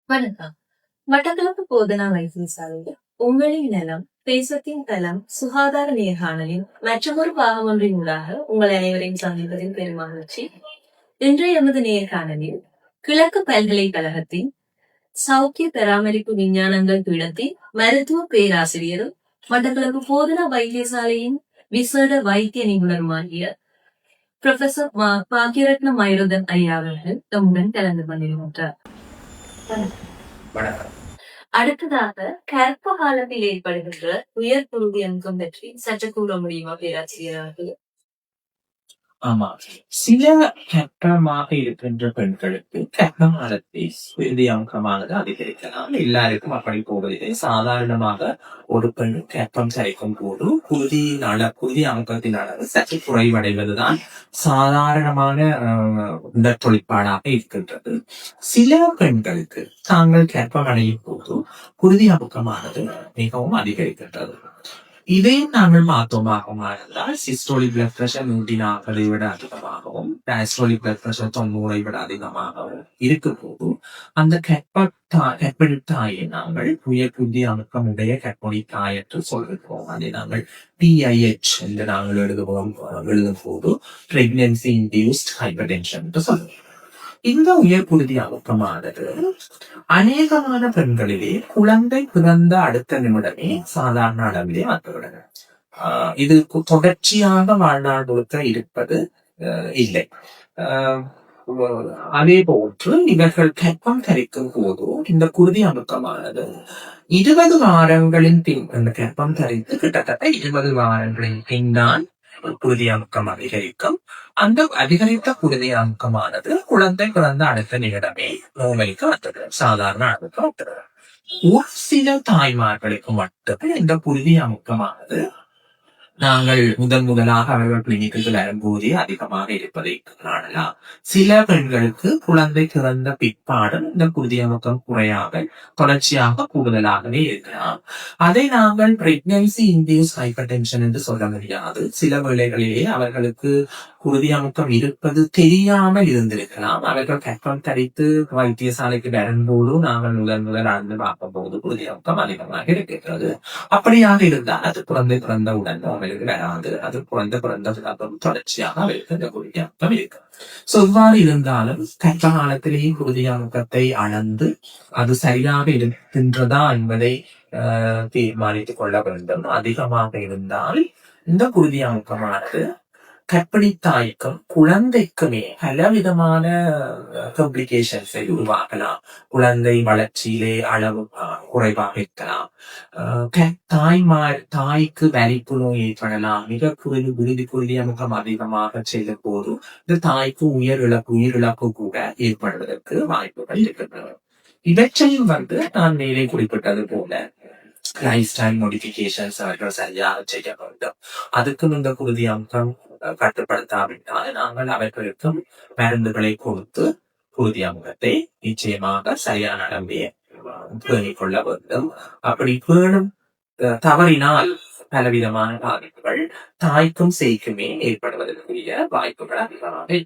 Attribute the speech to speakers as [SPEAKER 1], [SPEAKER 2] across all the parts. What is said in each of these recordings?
[SPEAKER 1] வணக்கம். மட்டக்களப்பு போதனா வைத்தியசாலையில் உங்களின் நலம் தேசத்தின் தலம் சுகாதார நேர்காணலின் மற்றொரு பாகம் ஒன்றினூடாக உங்கள் அனைவரையும் சந்திப்பதில் பெரும் மகிழ்ச்சி. இன்றைய எமது நேர்காணலில் கிழக்கு பல்கலைக்கழகத்தின் சௌக்கிய பராமரிப்பு விஞ்ஞானங்கள் பீடத்தின் மருத்துவ பேராசிரியரும் மட்டக்களப்பு போதனா வைத்தியசாலையின் விசேட வைத்திய நிபுணருமாகிய புரொஃபசர் பாக்கியரத்ன மயூரதன் ஐயா அவர்கள் தம்முடன் கலந்து கொண்டிருக்கின்றார்.
[SPEAKER 2] வணக்கம்.
[SPEAKER 1] அடுத்ததாக கர்ப்ப காலத்தில் ஏற்படுகின்ற உயர் குருதி அங்கம் பற்றி சற்று கூற முடியுமா பேராசிரியர் அவர்கள்?
[SPEAKER 2] ஆமா, சில கர்ப்பமாக இருக்கின்ற பெண்களுக்கு கர்ப்ப காலத்தில் குருதி அங்கமானது அதிகரிக்கலாம். எல்லாருக்கும் அப்படி போவதில்லை. சாதாரணமாக ஒரு பெண் கர்ப்பம் சரிக்கும் போது குருதி அங்கத்தின் அளவு சற்று குறைவடைவதுதான் சாதாரணமான உடற்தொழிற்பாடாக இருக்கின்றது. சில பெண்களுக்கு தாங்கள் கர்ப்பம் அடையும் போது குருதி அமுக்கமானது மிகவும் அதிகரிக்கின்றது. இதை நாங்கள் பார்த்தோமாக இருந்தால் சிஸ்டோலிக் பிளட் பிரஷர் 140 விட அதிகமாகவும் டயஸ்டோலிக் பிளட் பிரஷர் 90 விட அதிகமாகவும் இருக்கும் போது அந்த கர்ப்பிணி தாயை நாங்கள் உயர் குருதி அமுக்கம் உடைய கர்ப்பிணி தாய் என்று சொல்கிறோம். அதை நாங்கள் PIH என்று நாங்கள் எழுதும் போது பிரெக்னன்சி இன்டியூஸ்ட் ஹைப்பர்டென்ஷன் என்று சொல்லுவோம். இந்த உயர் குருதி அமுக்கமானது அநேகமான பெண்களிலே குழந்தை பிறந்த அடுத்த நிமிடமே சாதாரண அளவிலே வந்துவிடுது. இது தொடர்ச்சியாக வாழ்நாள் முழுக்க இருப்பது இல்லை. அதே போன்று இவர்கள் கர்ப்பம் தரிக்கும் போது இந்த குருதி அமுக்கமானது 20 வாரங்களின் பின் அந்த கர்ப்பம் தரித்து கிட்டத்தட்ட 20 வாரங்களின் பின் தான் குருதி அமுக்கம் அதிகரிக்கும். அந்த அதிகரித்த குருதி அமுக்கமானது குழந்தை பிறந்த அடுத்த நிமிடமே நோய்க்கு வந்துடும், சாதாரண அளவுக்கு வந்துடும். ஒரு சில தாய்மார்களுக்கு மட்டுமே இந்த குருதி அமுக்கமானது நாங்கள் முதலாக அவர்கள் கிளினிக்கு வரும்போதே அதிகமாக இருப்பதை காணலாம். சில பெண்களுக்கு குழந்தை பிறந்த பிற்பாடும் இந்த குருதி அமுக்கம் குறையாக தொடர்ச்சியாக கூடுதலாகவே இருக்கலாம். அதை நாங்கள் பிரெக்னன்சி இன்டியூஸ் ஹைப்பர்டென்ஷன் என்று சொல்ல முடியாது. சில வேளைகளிலே அவர்களுக்கு குருதி அமுக்கம் இருப்பது தெரியாமல் இருந்திருக்கலாம். அவர்கள் கர்ப்பம் தரித்து வைத்தியசாலைக்கு வரும்போது நாங்கள் முதல் ஆண்டு பார்க்கும் போது குருதி அமுக்கம் அதிகமாக இருக்கிறது. அப்படியாக இருந்தால் அது குழந்தை பிறந்தவுடன் அவர்களுக்கு வராது. அது பிறந்த தொடர்ச்சியாக அவருக்கு இந்த குருதி அமுக்கம் இருக்கு. இவ்வாறு இருந்தாலும் கர்ப்ப காலத்திலேயே குருதி அமுக்கத்தை அளந்து அது சரியாக இருக்கின்றதா என்பதை தீர்மானித்துக் கொள்ள வேண்டும். அதிகமாக இருந்தால் இந்த குருதி அமுக்கமானது கர்ப்பிணி தாய்க்கும் குழந்தைக்குமே பலவிதமான காம்ப்ளிகேஷன்ஸை உருவாக்கலாம். குழந்தை வளர்ச்சியிலே அளவு குறைவாக இருக்கலாம். தாய்க்கு வலிப்பு நோய் ஏற்படலாம். மிக குருதி அமுக்கம் அதிகமாக செல்லும் போது இந்த தாய்க்கு உயிரிழப்பு கூட ஏற்படுவதற்கு வாய்ப்புகள் இருக்கின்றன. இவற்றையும் நான் மேலே குறிப்பிட்டது போல லைஃப் ஸ்டைல் மோடிஃபிகேஷன்ஸ் அவர்கள் சரியாக செய்ய வேண்டும். அதுக்கும் இந்த குருதி அமுக்கம் கட்டுப்படுத்தாவிட்டால் நாங்கள் அவர்களுக்கும் மருந்துகளை கொடுத்து குருதி அமுக்கத்தை நிச்சயமாக சரியான அளவிலே பேணிக் கொள்ள வேண்டும். அப்படி பேணும் தவறினால் பலவிதமான பாதிப்புகள் தாய்க்கும் சேய்க்குமே ஏற்படுவதற்குரிய வாய்ப்புகள் அதிகமாக.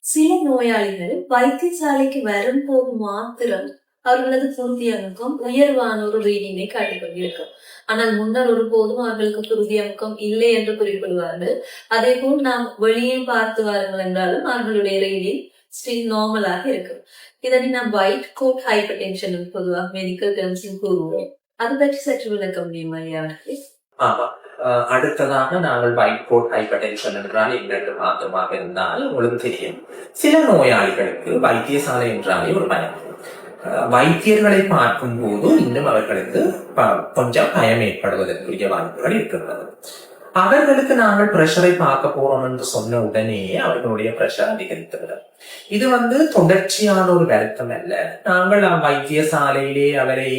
[SPEAKER 1] சில நோயாளிகள் வைத்தியசாலைக்கு வரும்போது மாத்திரம் அவர்களது குருதி அமுக்கம் உயர்வான ஒரு ரீடிங்கை காட்டிக்கொண்டிருக்கும். ஆனால் முன்னர் ஒருபோதும் அவர்களுக்கு குருதி அமுக்கம் இல்லை என்று குறிப்பிடுவார்கள். அதே போல் நாம் வெளியே பார்த்து வாருங்கள் என்றாலும் அவர்களுடைய ரீடிங் ஸ்டில் நார்மலாக இருக்கும். இதனை நாம் ஒயிட் கோட் ஹைப்பர் டென்ஷன் பொதுவாக மெடிக்கல் டெர்ம்ஸில் கூறுவோம். அது பற்றி சற்று விளக்க முடியுமா ஐயா?
[SPEAKER 2] ஆமா, அடுத்ததாக நாங்கள் ஒயிட் கோட் ஹைப்பர் டென்ஷன் என்றால் என்னென்று மாற்றமாக இருந்தால் உங்களுக்கு தெரியும். சில நோயாளிகளுக்கு வைத்தியசாலை என்றாலே ஒரு பயம். வைத்தியர்களை பார்க்கும் போது இன்னும் அவர்களுக்கு கொஞ்சம் பயம் ஏற்படுவதற்குரிய வாய்ப்புகள் இருக்கிறது. அவர்களுக்கு நாங்கள் பிரஷரை பார்க்க போறோம் என்று சொன்ன உடனே அவர்களுடைய பிரஷர் அதிகரித்துவிடும். இது தொடர்ச்சியான ஒரு வருத்தம் அல்ல. நாங்கள் வைத்தியசாலையிலே அவரை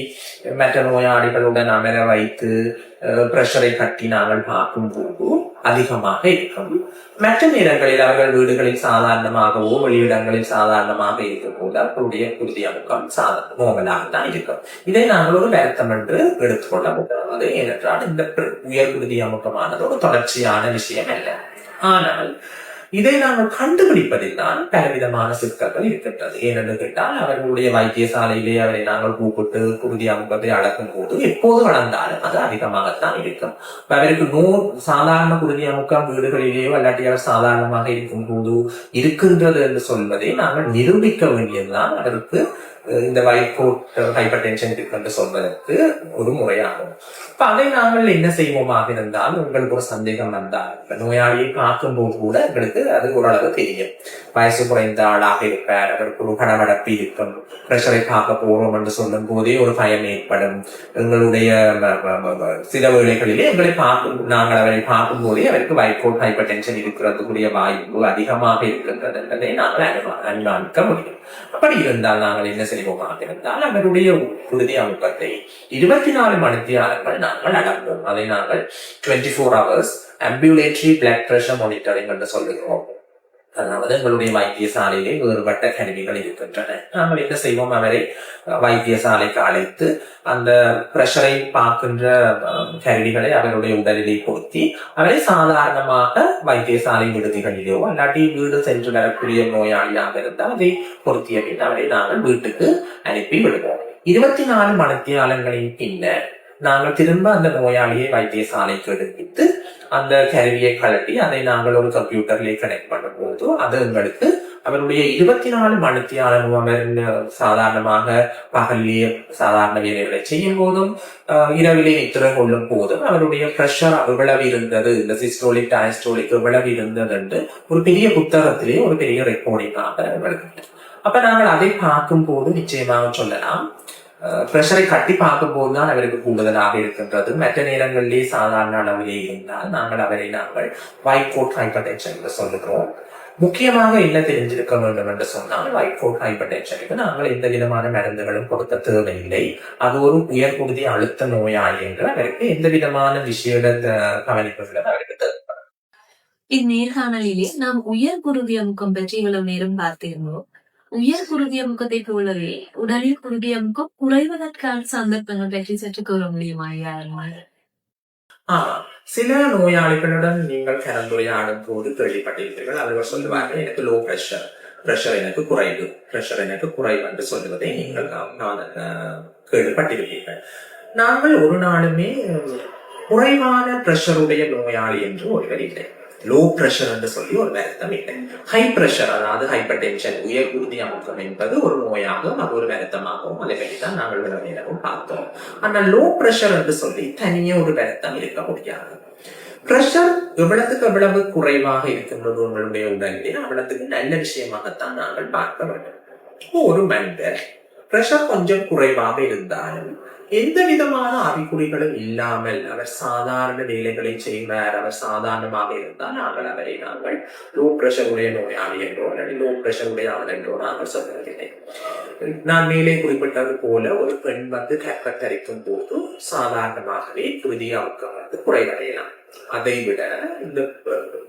[SPEAKER 2] மற்ற நோயாளிகளுடன் அமர வைத்து பிரஷரை கட்டி நாங்கள் பார்க்கும் போது அதிகமாக இருக்கும். மற்ற நேரங்களில் அவர்கள் வீடுகளில் சாதாரணமாகவோ வெளியிடங்களில் சாதாரணமாக இருக்கும் போது அவர்களுடைய குருதி அமுக்கம் நோவலாக தான் இருக்கும். இதை நாங்கள் ஒரு வருத்தம் என்று எடுத்துக்கொள்ள முடியாது. ஏனென்றால் இந்த உயர் குருதி அமுக்கமானது ஒரு தொடர்ச்சியான விஷயம் அல்ல. ஆனால் இதை நாங்கள் கண்டுபிடிப்பதில் தான் பலவிதமான சிக்கல்கள் இருக்கின்றது. ஏனென்று கேட்டால் அவர்களுடைய வைத்தியசாலையிலே அவரை நாங்கள் கூப்பிட்டு குருதி அமுக்கத்தை அளக்கும் போது எப்போது வளர்ந்தாலும் அது அதிகமாகத்தான் இருக்கும். அவருக்கு சாதாரண குருதி அமுக்கம் வீடுகளிலேயோ அல்லாட்டி அவர் சாதாரணமாக இருக்கும் போது இருக்கின்றது என்று சொல்வதை நாங்கள் நிரூபிக்க வேண்டியதுதான் அவருக்கு இந்த வைகோட் ஹைப்பர் டென்ஷன் இருக்கு என்று சொல்வதற்கு ஒரு முறையாகும். இப்ப அதை நாங்கள் என்ன செய்வோமாக இருந்தால், உங்களுக்கு ஒரு சந்தேகம் வந்தால் நோயாளியை பார்க்கும்போது கூட எங்களுக்கு அது ஓரளவு தெரியும். வயசு குறைந்த ஆளாக இருப்பார், அவருக்கு ஒரு கனவடப்பு இருக்கும், பிரஷரை பார்க்க போறோம் என்று சொல்லும் போதே ஒரு பயம் ஏற்படும். எங்களுடைய சில வேளைகளிலே நாங்கள் அவரை பார்க்கும் போதே அவருக்கு வைகோட் ஹைப்பர் டென்ஷன் இருக்கிறதுக்குரிய வாய்ப்பு அதிகமாக இருக்கின்றது என்பதை நாங்கள் அனுமானிக்க முடியும். அப்படி இருந்தால் நாங்கள் என்ன செய்வோமாக இருந்தால், அவருடைய குருதி அமுக்கத்தை 24 மணித்தியாலங்கள் நாங்கள் அளப்போம். அதை நாங்கள் 24 hours ambulatory blood pressure monitoring என்று சொல்லுகிறோம். அதாவது எங்களுடைய வைத்தியசாலையிலே வேறுபட்ட கருவிகள் இருக்கின்றன. நாங்கள் என்ன செய்வோம், அவரை வைத்தியசாலைக்கு அழைத்து அந்த பிரஷரை பார்க்கின்ற கருவிகளை அவருடைய உடலிலே பொருத்தி அவரை சாதாரணமாக வைத்தியசாலை விடுதிகளிலோ அல்லாட்டி வீடு சென்று வரக்கூடிய நோயாளியாக இருந்தால் அதை பொருத்திய பின் அவரை நாங்கள் வீட்டுக்கு அனுப்பி விடுவோம். 24 மணித்தியாலங்களின் பின்னர் நாங்கள் திரும்ப அந்த நோயாளியை வைத்தியசாலைக்கு எடுப்பித்து அந்த கருவியை கழட்டி அதை நாங்கள் ஒரு கம்ப்யூட்டர்ல கனெக்ட் பண்ணும் போது அது எங்களுக்கு அவருடைய 24 மணித்தியாலும் அவர் சாதாரணமாக பகலிலே சாதாரண வேலைகளை செய்யும் போதும் இரவிலே நித்திரை கொள்ளும் போதும் அவருடைய பிரஷர் எவ்வளவு இருந்தது, இந்த சிஸ்டோலிக் டயஸ்டோலிக் எவ்வளவு இருந்தது என்று ஒரு பெரிய புத்தகத்திலே ஒரு பெரிய ரெக்கார்டிங்காக வருகின்றது. அப்ப நாங்கள் அதை பார்க்கும் போது நிச்சயமாக சொல்லலாம், பிரஷரை கட்டி பார்க்கும் போதுதான் அவருக்கு கூடுதலாக இருக்கின்றது. மற்ற நேரங்களிலே சாதாரண அளவிலே இருந்தால் நாங்கள் வைகோட் ஹைப்பர் டென்ஷன் என்று சொல்லுகிறோம். முக்கியமாக என்ன தெரிஞ்சிருக்க வேண்டும் என்று சொன்னால், வைகோட் ஹைப்பர் டென்ஷனுக்கு நாங்கள் எந்த விதமான மருந்துகளும் கொடுக்க தேவையில்லை. அது ஒரு உயர் குருதி அழுத்த நோயாளி என்று அவருக்கு எந்த விதமான விஷயத்தை கவனிப்பதில் அவருக்கு தேவைப்படும்.
[SPEAKER 1] இந்நேர்காணலிலே நாம் உயர் குருதி அமுக்கம் பற்றி இவ்வளவு நேரம் பார்த்திருந்தோம். உயர் குருதி அமுக்கத்தை போலவே உடலில் குருதி அமுக்கம் குறைவதற்கான சந்தர்ப்பங்கள் பற்றி சற்று கூற முடியுமா?
[SPEAKER 2] சில நோயாளிகளுடன் நீங்கள் கலந்துரையாடும் போது கேள்விப்பட்டிருப்பீர்கள். அவர்கள் சொல்லுவார்கள், எனக்கு லோ பிரஷர் எனக்கு குறைவு, பிரஷர் எனக்கு குறைவு என்று சொல்லுவதை நீங்கள் கேள்விப்பட்டிருப்பீர்கள். நாங்கள் ஒரு நாளுமே குறைவான பிரஷருடைய நோயாளி என்று ஒருவர் இல்லை. லோ பிரஷர் என்று சொல்லி ஒரு வருத்தம் இல்லை. ஹை பிரஷர், அதாவது ஹைப்பர் டென்ஷன் உயர் குருதி அமுக்கம் என்பது ஒரு நோயாகவும் அது ஒரு வருத்தமாகவும் அதை பற்றித்தான் நாங்கள் நேரமும் பார்த்தோம். ஆனால் லோ பிரஷர் என்று சொல்லி தனியே ஒரு வருத்தம் இருக்க முடியாது. பிரஷர் எவ்வளவுக்கு எவ்வளவு குறைவாக இருக்கின்றது உங்களுடைய உடலில் அவ்வளவுக்கு நல்ல விஷயமாகத்தான் நாங்கள் பார்க்க வேண்டும். ஒரு மனிதர் பிரஷர் கொஞ்சம் குறைவாக இருந்தாலும் எந்த விதமான அறிகுறிகளும் இல்லாமல் அவர் சாதாரண வேலைகளை செய்வார், அவர் சாதாரணமாக இருந்தால் நாங்கள் லோ பிரஷர் உடைய நோயாளி என்றோ அல்லது லோ பிரஷர் உடைய ஆள் என்றோ நாங்கள் சொல்வதில்லை. நான் மேலே குறிப்பிட்டது போல ஒரு பெண் கர்ப்பத்தரிக்கும் போது சாதாரணமாகவே குருதி அமுக்கம் குறைவடையலாம். அதை விட இந்த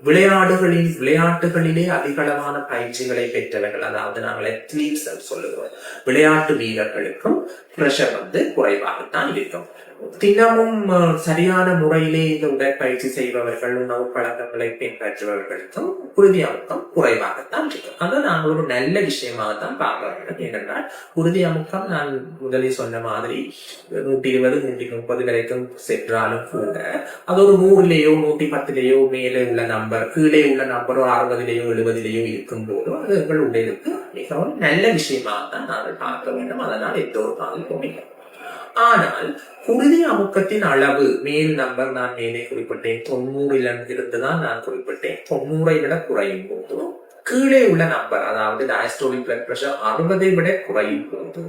[SPEAKER 2] விளையாட்டுகளிலே அதிகளவான பயிற்சிகளை பெற்றவர்கள், அதாவது நாங்கள் அத்லீட்ஸ் சொல்லுகிறோம், விளையாட்டு வீரர்களுக்கும் பிரஷர் குறைவாகத்தான் இருக்கும். தினமும் சரியான முறையிலே இந்த உடற்பயிற்சி செய்பவர்கள், உணவு பழக்கங்களை பின்பற்றுபவர்களுக்கும் குருதி அமுக்கம் குறைவாகத்தான் இருக்கும். அதை நாங்கள் ஒரு நல்ல விஷயமாகத்தான் பார்க்க வேண்டும். ஏனென்றால் குருதி அமுக்கம் நான் முதலில் சொன்ன மாதிரி 120, 130 வரைக்கும் சென்றாலும் கூட அது ஒரு 100லேயோ 110லேயோ மேலே உள்ள நம்பர், கீழே உள்ள நம்பரோ 60லேயோ 70லேயோ இருக்கும் போது அது எங்கள் உடலுக்கு மிகவும் நல்ல விஷயமாகத்தான் நாங்கள் பார்க்க வேண்டும். அதனால் எந்த ஒரு பாதிப்பும் இல்லை. ஆனால் குருதி அமுக்கத்தின் அளவு மேல் நம்பர் நான் மேலே குறிப்பிட்டேன், 90 இருந்துதான் நான் குறிப்பிட்டேன். 90 விட குறையும் போது கீழே உள்ள நம்பர், அதாவது டயஸ்டோலிக் பிளட் பிரஷர் 60 விட குறையும் போது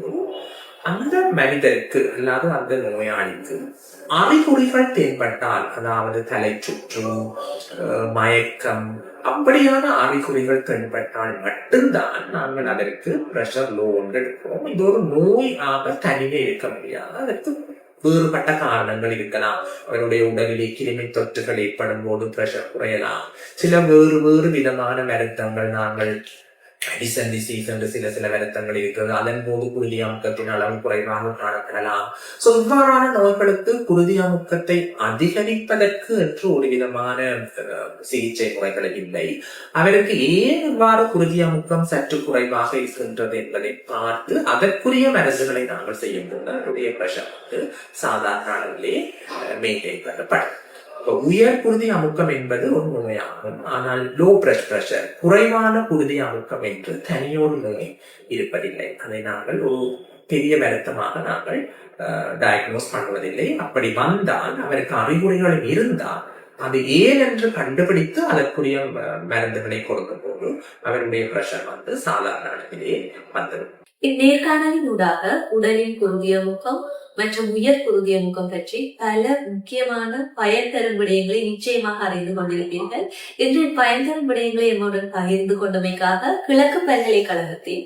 [SPEAKER 2] அந்த மனிதருக்கு அல்லாத அந்த நோயாளிக்கு அறிகுறிகள் தென்பட்டால், அதாவது தலை சுற்று, மயக்கம், அப்படியான அறிகுறிகள் தென்பட்டால் மட்டும்தான் நாங்கள் அதற்கு பிரஷர் லோ என்று எடுக்கிறோம். இது ஒரு நோய் ஆக தனியே இருக்க முடியாது. அதற்கு வேறுபட்ட காரணங்கள் இருக்கலாம். அவருடைய உடலிலே கிருமி தொற்றுகள் ஏற்படும் போது பிரஷர் குறையலாம். சில வேறு விதமான வருத்தங்கள் நாங்கள் மெடிசன் டிசீஸ் என்று சில வருத்தங்கள் இருக்கிறது. அதன் போது குருதி அமுக்கத்தின் அளவு குறைவாக காணப்படலாம். சோ இவ்வாறான நோய்களுக்கு குருதி அமுக்கத்தை அதிகரிப்பதற்கு என்று ஒரு விதமான சிகிச்சை முறைகள் இல்லை. அவருக்கு ஏன் இவ்வாறு குருதி அமுக்கம் சற்று குறைவாக இருக்கின்றது என்பதை பார்த்து அதற்குரிய மருந்துகளை நாங்கள் செய்யும் போது அவருடைய பிரஷர் வந்து சாதாரண அளவிலே மெயின்டைன் பண்ணப்படும். உயர் குருதி அமுக்கம் என்பது ஒரு நோயாகும். ஆனால் லோ பிளட் பிரஷர், குறைவான குருதி அமுக்கம் என்று தனியொரு நோய் இருப்பதில்லை. அதை நாங்கள் ஒரு பெரிய வருத்தமாக நாங்கள் டயக்னோஸ் பண்ணுவதில்லை. அப்படி வந்தால் அவருக்கு அறிகுறிகள் இருந்தால் அது ஏன் என்று கண்டுபிடித்து அதற்குரிய மருந்துகளை கொடுக்கும் போது அவருடைய பிரஷர் வந்து சாதாரண அளவிலே வந்துடும்.
[SPEAKER 1] இந்நேர்காணலின் ஊடாக உடலின் குருதியமுக்கம் மற்றும் உயர் குருதியமுக்கம் பற்றி பல முக்கியமான பயன் தரும் விடயங்களை நிச்சயமாக அறிந்து கொண்டிருப்பீர்கள். இன்று பயன் தரும் விடயங்களை எம்முடன் பகிர்ந்து கொண்டமைக்காக கிழக்கு பல்கலைக்கழகத்தின்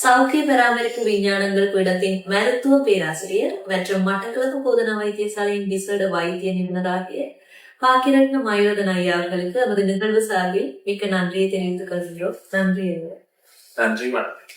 [SPEAKER 1] சௌக்கிய பராமரிப்பு விஞ்ஞானங்கள் பீடத்தின் மருத்துவ பேராசிரியர் மற்றும் மட்டக்களப்பு போதனா வைத்தியசாலையின் விசேட வைத்திய நிபுணராகிய பாக்கிரட்னம் ஆயுர்வேதன் ஐயா அவர்களுக்கு நமது நிகழ்வு சார்பில் மிக்க நன்றியை தெரிவித்துக் கொள்கிறோம். நன்றி.
[SPEAKER 2] நன்றி, வணக்கம்.